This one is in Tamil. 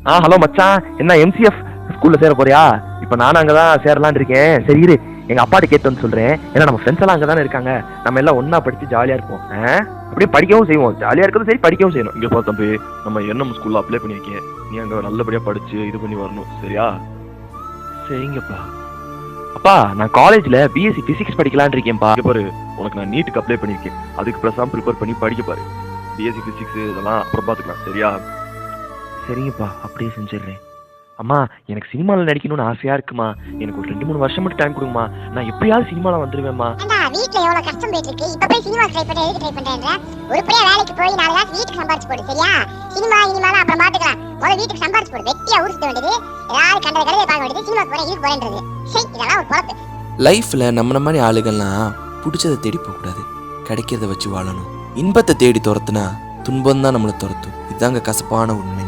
ஹலோ மச்சான், என்ன எம்சிஎஃப் ஸ்கூல்ல சேர போறியா? இப்ப நானும் அங்கதான் சேரலான் இருக்கேன். சரி இரு, எங்க அப்பாட்ட கேட்டு வந்து சொல்றேன். ஏன்னா நம்ம ஃப்ரெண்ட்ஸ் எல்லாம் அங்கதானே இருக்காங்க. நம்ம எல்லாம் ஒன்னா படிச்சு ஜாலியா இருப்போம். அப்படியே படிக்கவும் செய்வோம். ஜாலியா இருக்கிறது சரி, படிக்கவும் செய்யணும். இங்க பா தம்பி, நம்ம என்எம் ஸ்கூல்ல அப்ளை பண்ணிருக்கேன். நீ அங்க நல்லபடியா படிச்சு இது பண்ணி வரணும், சரியா? சரிங்கப்பா. அப்பா, நான் காலேஜ்ல பிஎஸ்சி பிசிக்ஸ் படிக்கலான் இருக்கேன்ப்பா. இங்க பாரு, உனக்கு நான் நீட்டுக்கு அப்ளை பண்ணிருக்கேன். அதுக்கு பேசாம ப்ரிப்பேர் பண்ணி படிக்க பாரு. பிஎஸ்சி பிசிக்ஸ் இதெல்லாம் அப்புறம் பாத்துக்கலாம், சரியா? சரிங்கப்பா, அப்படியே செஞ்சிடுறேன். அம்மா, எனக்கு சினிமாவில் நடிக்கணும்னு ஆசையா இருக்குமா. எனக்கு ஒரு 2-3 வருஷம் மட்டும் டைம் கொடுங்கம்மா. நான் எப்படியாவது சினிமாவில் வந்துருவேன்மா. வீட்டுல எவ்வளவு கஷ்டம் போயிட்டு இருக்கு. இப்ப போய் சினிமா ட்ரை பண்ண எதுக்கு ட்ரை பண்றேன்ற? உருப்படியா வேலைக்கு போய் 4 காசு வீட்டுக்கு சம்பாரிச்சு போடு, சரியா? சினிமா அப்புறம் பாத்துக்கலாம். முதல்ல வீட்டுக்கு சம்பாரிச்சு போடு. வெட்டியா ஊருக்கு வேண்டியது, ஏதாவது கண்டத கடையை பார்க்க வேண்டியது, சினிமா போறேன் இதுக்கு போறேன்றது. சரி, இதெல்லாம் ஒரு பொழப்பு. லைஃப்ல நம்ம மாதிரி ஆளுகள்லாம் பிடிச்சதை தேடி போகக்கூடாது, கிடைக்கிறத வச்சு வாழணும். இன்பத்தை தேடி துரத்துனா துன்பம் தான் நம்மளை துரத்தும். இதுதாங்க கசப்பான உண்மை.